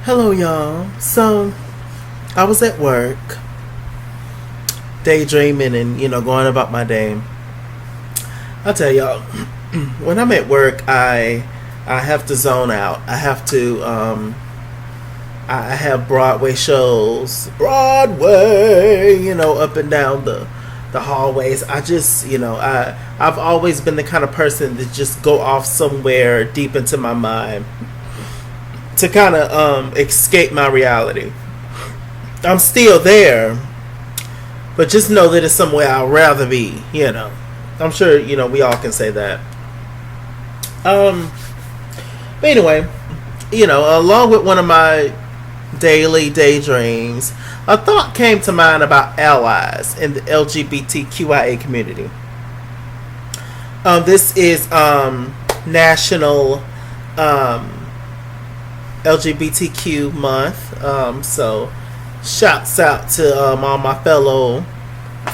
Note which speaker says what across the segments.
Speaker 1: Hello, y'all. So, I was at work, daydreaming and, going about my day. I'll tell y'all, when I'm at work, I have to zone out. I have to, I have Broadway shows, Broadway, up and down the hallways. I just, I've always been the kind of person that just go off somewhere deep into my mind to kind of escape my reality. I'm still there, but just know that it's somewhere I'd rather be. I'm sure, we all can say that. But anyway, along with one of my daily daydreams, a thought came to mind about allies in the LGBTQIA community. This is National LGBTQ month. So shouts out to all my fellow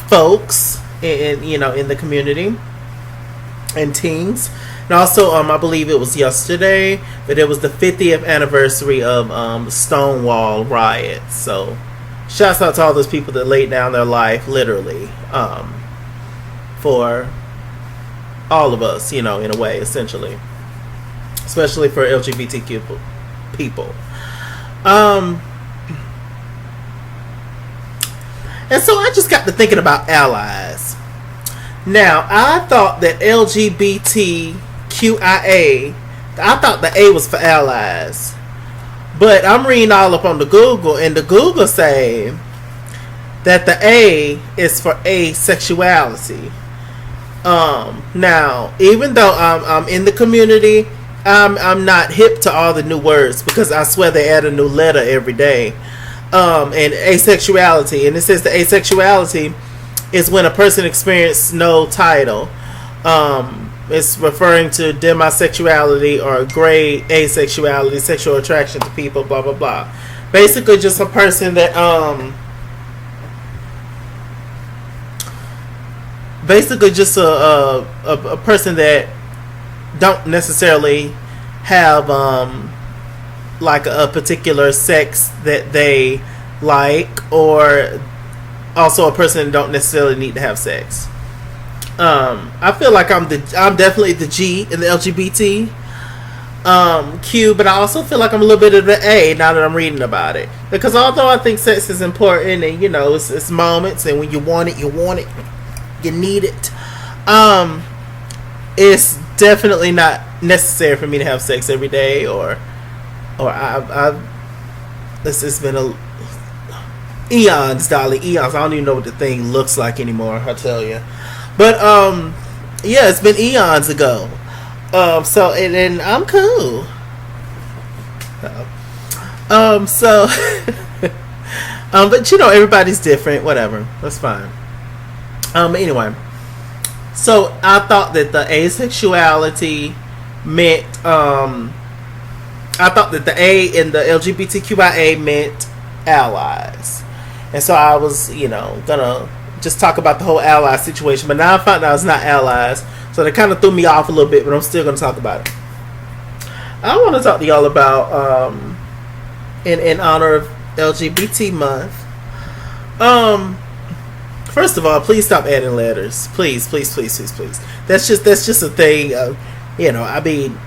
Speaker 1: folks in the community and teens. And also, I believe it was yesterday, but it was the 50th anniversary of Stonewall riots. So shouts out to all those people that laid down their life, literally, for all of us, in a way, essentially, especially for LGBTQ people. And so I just got to thinking about allies. Now, I thought that LGBTQIA, I thought the A was for allies. But I'm reading all up on the Google, and the Google say that the A is for asexuality. Now, even though I'm in the community, I'm not hip to all the new words because I swear they add a new letter every day. And asexuality, and it says the asexuality is when a person experiences no title. It's referring to demisexuality or gray asexuality, sexual attraction to people, blah blah blah. Basically, just a person that basically just a person that don't necessarily have like a particular sex that they like, or also a person that don't necessarily need to have sex. I feel like I'm definitely the G in the LGBT Q, but I also feel like I'm a little bit of the A now that I'm reading about it. Because although I think sex is important, and it's moments, and when you want it, you need it. It's definitely not necessary for me to have sex every day, or it's been eons, darling, eons. I don't even know what the thing looks like anymore, I tell you. But yeah, it's been eons ago. So and I'm cool. So but everybody's different. Whatever, that's fine. Anyway, so I thought that the asexuality meant I thought that the A in the LGBTQIA meant allies. And so I was, gonna just talk about the whole ally situation. But now I found out it's not allies. So that kind of threw me off a little bit, but I'm still gonna talk about it. I want to talk to y'all about, in honor of LGBT month. First of all, please stop adding letters. Please, please, please, please, please. That's just a thing. I mean,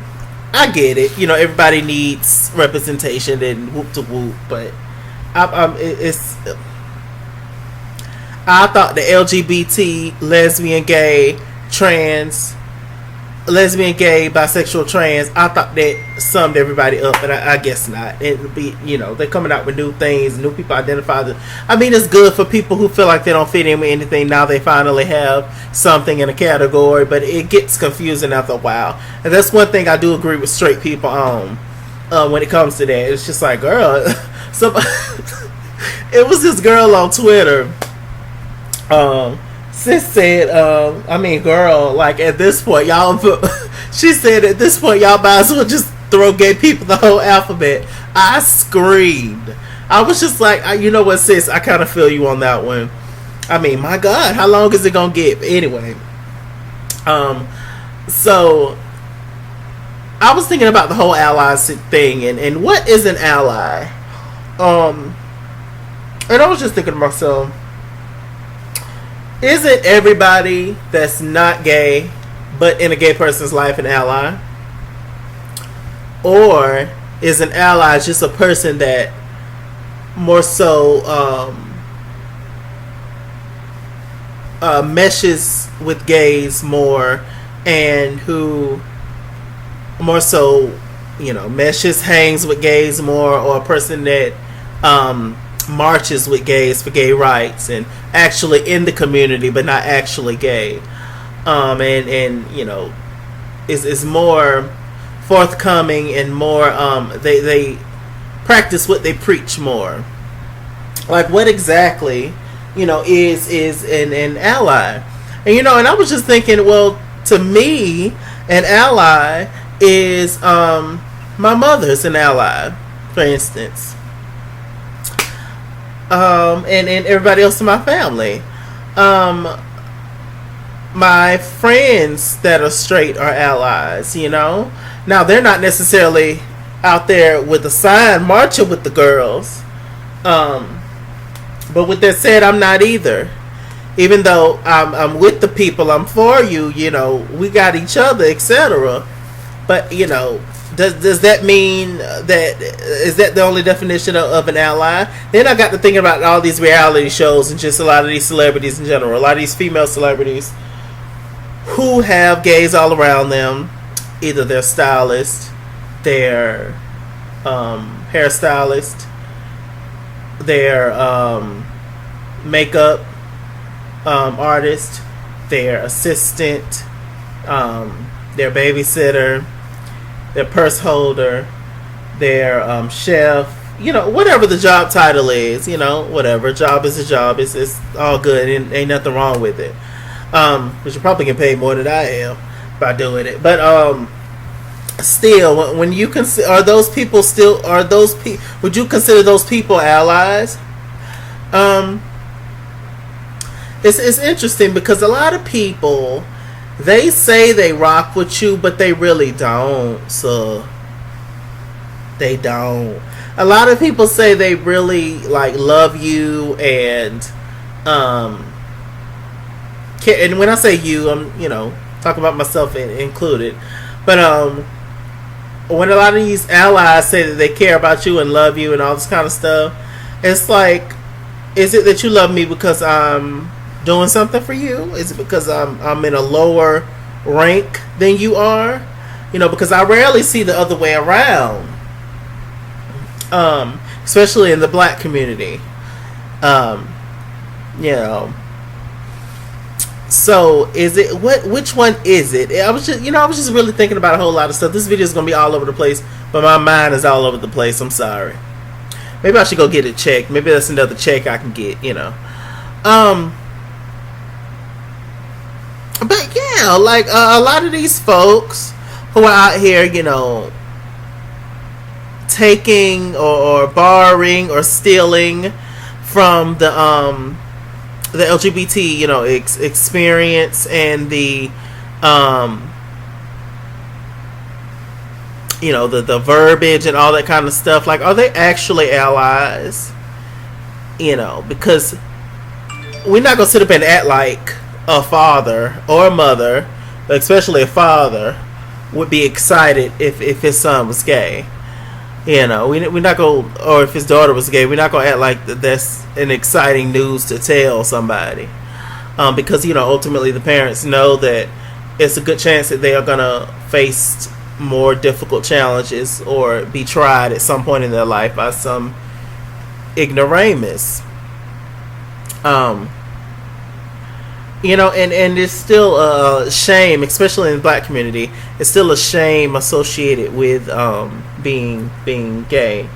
Speaker 1: I get it. Everybody needs representation and whoop to whoop, but I thought the LGBT, lesbian, gay, bisexual, trans, I thought that summed everybody up, but I guess not. It'll be, they're coming out with new things, new people identify. I mean, it's good for people who feel like they don't fit in with anything. Now they finally have something in a category, but it gets confusing after a while. And that's one thing I do agree with straight people on when it comes to that. It's just like, girl, it was this girl on Twitter. Sis said, girl, like at this point, y'all, she said at this point, y'all might as well just throw gay people the whole alphabet. I screamed. I was just like, you know what, sis, I kind of feel you on that one. I mean, my God, how long is it going to get? Anyway, so I was thinking about the whole ally thing, and what is an ally? And I was just thinking to myself, isn't everybody that's not gay, but in a gay person's life, an ally? Or is an ally just a person that more so meshes with gays more, and who more so, meshes, hangs with gays more, or a person that marches with gays for gay rights and actually in the community but not actually gay, and is more forthcoming and more they practice what they preach more. Like, what exactly is an ally? And and I was just thinking, well, to me, an ally is my mother's an ally, for instance, and everybody else in my family. My friends that are straight are allies. Now they're not necessarily out there with a sign marching with the girls, but with that said, I'm not either. Even though I'm with the people, I'm for you. We got each other, etc. But does that mean is that the only definition of an ally? Then I got to thinking about all these reality shows and just a lot of these celebrities in general. A lot of these female celebrities who have gays all around them, either their stylist, their hairstylist, their makeup artist, their assistant, their babysitter, their purse holder, their chef, whatever the job title is, whatever. Job is a job. It's all good, and ain't nothing wrong with it. But you're probably getting paid more than I am by doing it. But still, when you consider, would you consider those people allies? It's interesting because a lot of people, they say they rock with you, but they really don't. So they don't. A lot of people say they really love you and and when I say you, I'm talking about myself included. But when a lot of these allies say that they care about you and love you and all this kind of stuff, it's like, is it that you love me because I'm doing something for you? Is it because I'm in a lower rank than you are? Because I rarely see the other way around, especially in the black community. So is it which one is it? I was just really thinking about a whole lot of stuff. This video is gonna be all over the place, but my mind is all over the place. I'm sorry. Maybe I should go get it checked. Maybe that's another check I can get. But yeah, a lot of these folks who are out here, taking or borrowing or stealing from the LGBT, experience and the the verbiage and all that kind of stuff. Are they actually allies? Because we're not gonna sit up and act like a father or a mother, especially a father, would be excited if his son was gay. We're not going, or if his daughter was gay, we're not going to act like that's an exciting news to tell somebody. Because, ultimately the parents know that it's a good chance that they are going to face more difficult challenges or be tried at some point in their life by some ignoramus. And it's still a shame, especially in the black community. It's still a shame associated with being gay.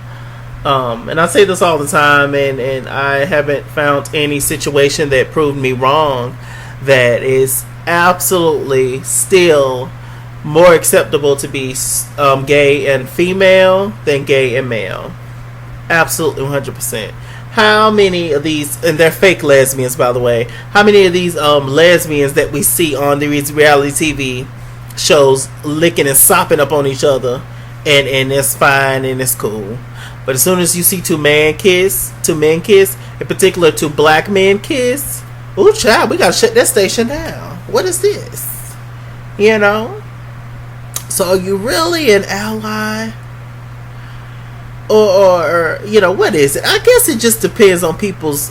Speaker 1: And I say this all the time, and I haven't found any situation that proved me wrong that is absolutely still more acceptable to be gay and female than gay and male. Absolutely 100%. How many of these, and they're fake lesbians, by the way, how many of these lesbians that we see on these reality TV shows licking and sopping up on each other, and it's fine and it's cool. But as soon as you see two men kiss, in particular two black men kiss, ooh child, we gotta shut that station down. What is this? You know? So are you really an ally? Or you know, what is it? I guess it just depends on people's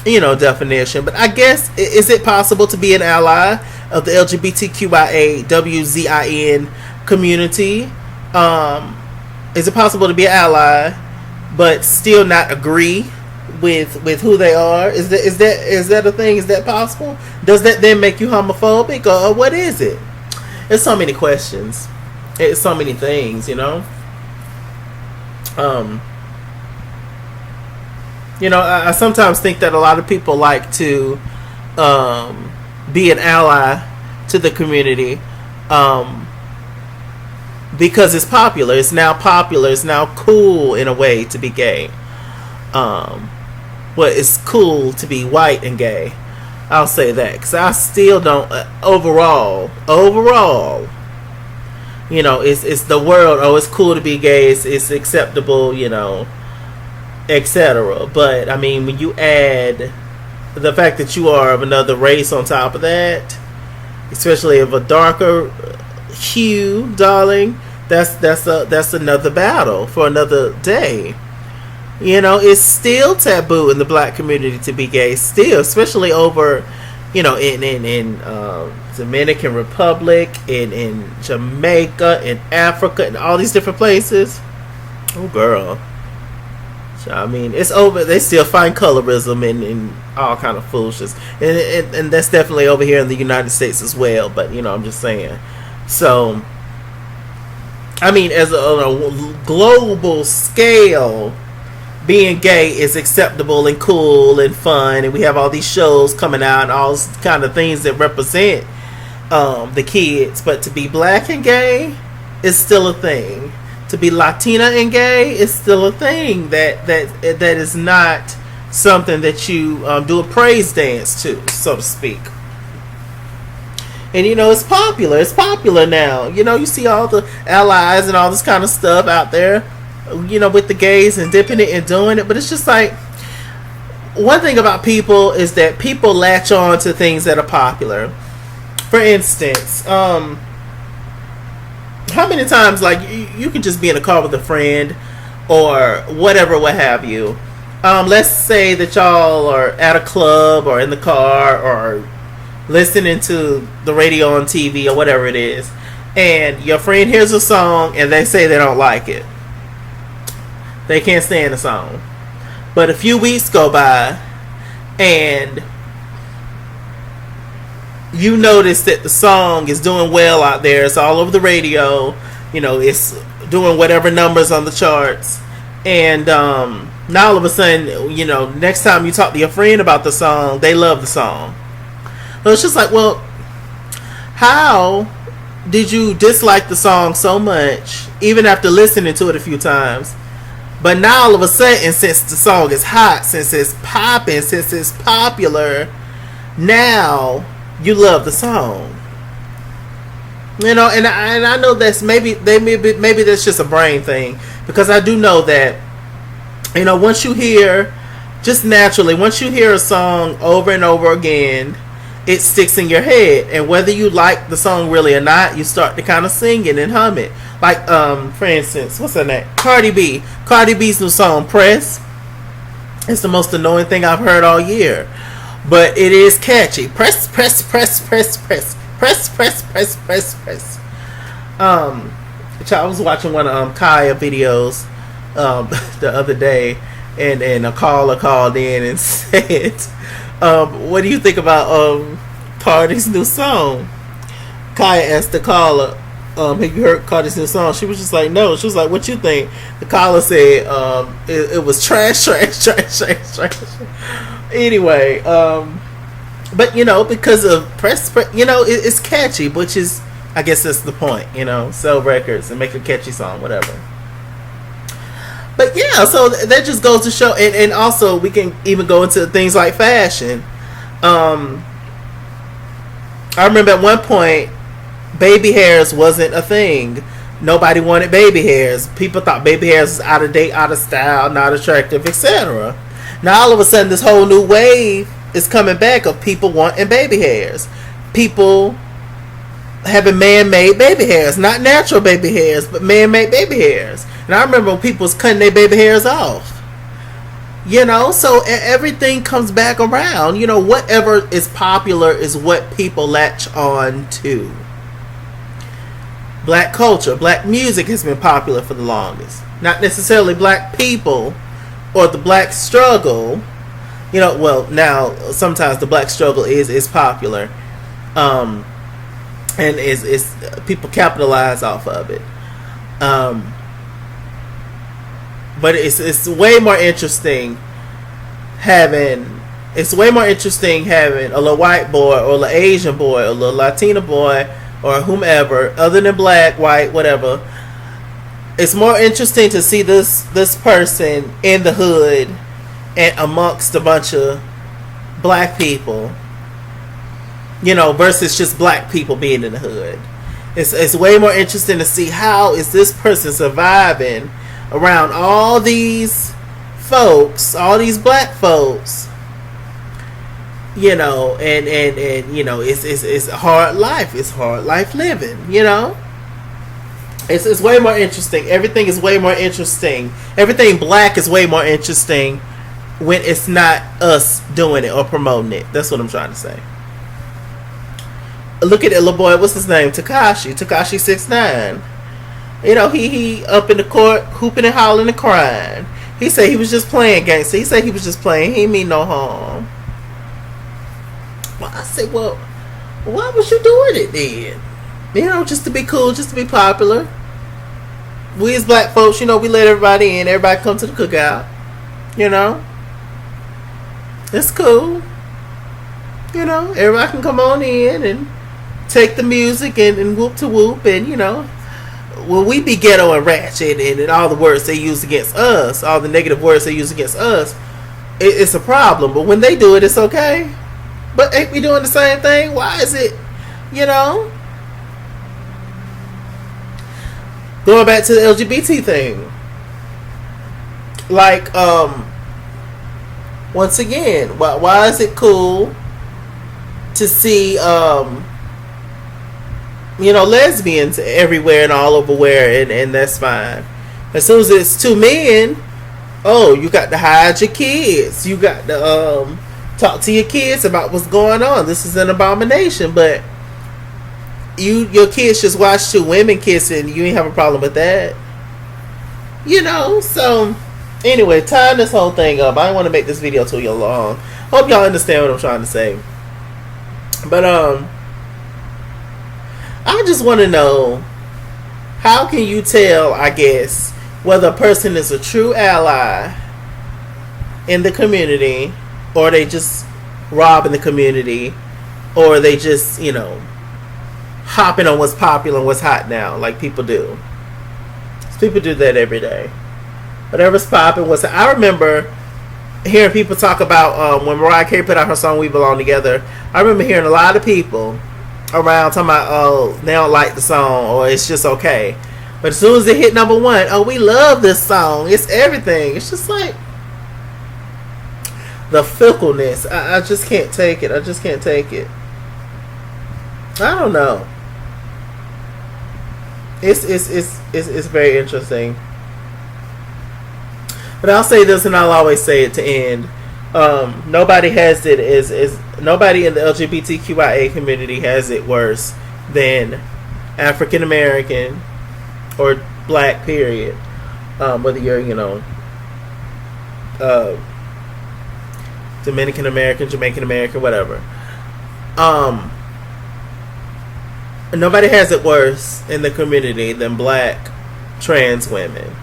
Speaker 1: definition. But I guess, is it possible to be an ally of the LGBTQIA WZIN community? Is it possible to be an ally but still not agree with who they are? Is that a thing? Is that possible? Does that then make you homophobic, or what is it? There's so many questions. It's so many things, you know. I sometimes think that a lot of people like to be an ally to the community because it's popular. It's now popular. It's now cool in a way to be gay. Well, it's cool to be white and gay. I'll say that, because I still don't. Overall, it's the world. Oh, it's cool to be gay. It's acceptable. Etc. But I mean, when you add the fact that you are of another race on top of that, especially of a darker hue, darling, that's another battle for another day. It's still taboo in the black community to be gay, still, especially over, in Dominican Republic, in Jamaica, in Africa, and all these different places. Oh, girl. I mean, it's over. They still find colorism and all kind of foolishness, and that's definitely over here in the United States as well. But I'm just saying. So, I mean, on a global scale, being gay is acceptable and cool and fun, and we have all these shows coming out and all kind of things that represent the kids. But to be black and gay is still a thing. To be Latina and gay is still a thing. That is not something that you do a praise dance to, so to speak. And it's popular. It's popular now. You see all the allies and all this kind of stuff out there, with the gays and dipping it and doing it. But it's just like, one thing about people is that people latch on to things that are popular. For instance, how many times, like, you can just be in a car with a friend or whatever, what have you. Let's say that y'all are at a club or in the car or listening to the radio on TV or whatever it is, and your friend hears a song and they say they don't like it. They can't stand the song. But a few weeks go by and you notice that the song is doing well out there. It's all over the radio. It's doing whatever numbers on the charts. And now all of a sudden, next time you talk to your friend about the song, they love the song. So it's just like, well, how did you dislike the song so much, even after listening to it a few times? But now all of a sudden, since the song is hot, since it's popping, since it's popular, now you love the song. And I know that's maybe that's just a brain thing, because I do know that once you hear a song over and over again, it sticks in your head, and whether you like the song really or not, you start to kind of sing it and hum it. Like for instance, what's her name? Cardi B's new song "Press." It's the most annoying thing I've heard all year. But it is catchy. Press, press, press, press, press, press, press, press, press, press. I was watching one of Kaya videos the other day, and a caller called in and said, "What do you think about Cardi's new song?" Kaya asked the caller, "Have you heard Cardi's new song?" She was just like, "No." She was like, "What you think?" The caller said, "It was trash, trash, trash, trash, trash." Anyway, but because of press, it's catchy, which is, I guess that's the point, sell records and make a catchy song, whatever. But yeah, so that just goes to show, and also we can even go into things like fashion. I I remember at one point, baby hairs wasn't a thing. Nobody wanted baby hairs. People thought baby hairs was out of date, out of style, not attractive, etc. Now all of a sudden, this whole new wave is coming back of people wanting baby hairs. People having man-made baby hairs, not natural baby hairs, but man-made baby hairs. And I remember when people was cutting their baby hairs off. So everything comes back around. Whatever is popular is what people latch on to. Black culture, black music has been popular for the longest. Not necessarily black people or the black struggle. Well, now sometimes the black struggle is popular. And is people capitalize off of it. But it's way more interesting having a little white boy or a little Asian boy or a little Latino boy or whomever, other than black, white, whatever. It's more interesting to see this person in the hood and amongst a bunch of black people, versus just black people being in the hood. It's way more interesting to see how is this person surviving around all these folks, all these black folks, and it's a hard life. It's hard life living, It's way more interesting. Everything is way more interesting. Everything black is way more interesting when it's not us doing it or promoting it. That's what I'm trying to say. Look at it, little boy. What's his name? Tekashi 6ix9ine. He up in the court hooping and hollering and crying. He said he was just playing gangster. He said he was just playing. He ain't mean no harm. Well, I said, well, why was you doing it then? Just to be cool, just to be popular. We as black folks, we let everybody in. Everybody come to the cookout. It's cool. Everybody can come on in and take the music and whoop to whoop. And, when we be ghetto and ratchet and all the words they use against us, all the negative words they use against us, it's a problem. But when they do it, it's okay. But ain't we doing the same thing? Why is it, Going back to the LGBT thing. Like, once again, why is it cool to see, lesbians everywhere and all over where, and that's fine. As soon as it's two men, you got to hide your kids. You got to talk to your kids about what's going on. This is an abomination, but your kids just watch two women kissing. You ain't have a problem with that. So anyway, tying this whole thing up, I don't want to make this video too long. Hope y'all understand what I'm trying to say. But I just want to know, how can you tell, I guess, whether a person is a true ally in the community, or they just robbing the community, or they just, hopping on what's popular and what's hot now, like people do. People do that every day. Whatever's popping, I remember hearing people talk about when Mariah Carey put out her song "We Belong Together." I remember hearing a lot of people around talking about, they don't like the song, or it's just okay. But as soon as it hit number one, we love this song. It's everything. It's just like the fickleness. I just can't take it. I just can't take it. I don't know. It's very interesting. But I'll say this, and I'll always say it to end. Nobody has it is nobody in the LGBTQIA community has it worse than African American or black, period. Whether you're, Dominican American, Jamaican American, whatever. Nobody has it worse in the community than black trans women.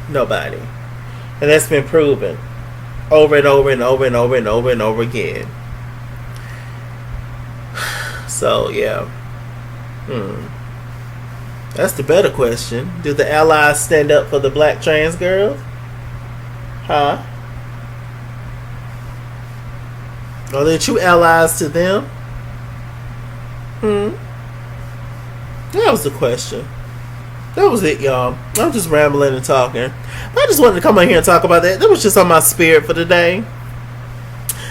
Speaker 1: Nobody. And that's been proven over and over and over and over and over and over again. So, yeah. That's the better question. Do the allies stand up for the black trans girls? Huh? Are they true allies to them? That was the question. That was it, y'all. I'm just rambling and talking. But I just wanted to come on here and talk about that. That was just on my spirit for today.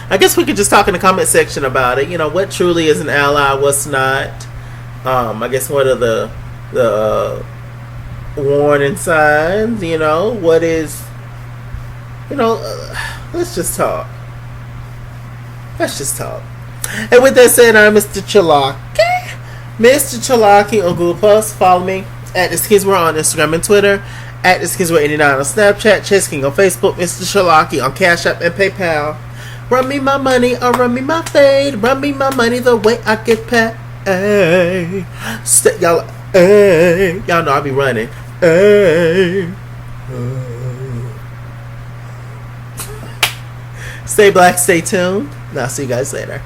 Speaker 1: I guess we could just talk in the comment section about it. You know, what truly is an ally, what's not. I guess what are the warning signs, you know, what is, you know, let's just talk. Let's just talk. And with that said, I'm Mr. Chalaki. Mr. Chalaki on Google Plus. Follow me at The Skids World on Instagram and Twitter. At The Skids World 89 on Snapchat. Chess King on Facebook. Mr. Chalaki on Cash App and PayPal. Run me my money or run me my fade. Run me my money the way I get paid. Y'all, y'all know I be running. Stay black, stay tuned. And I'll see you guys later.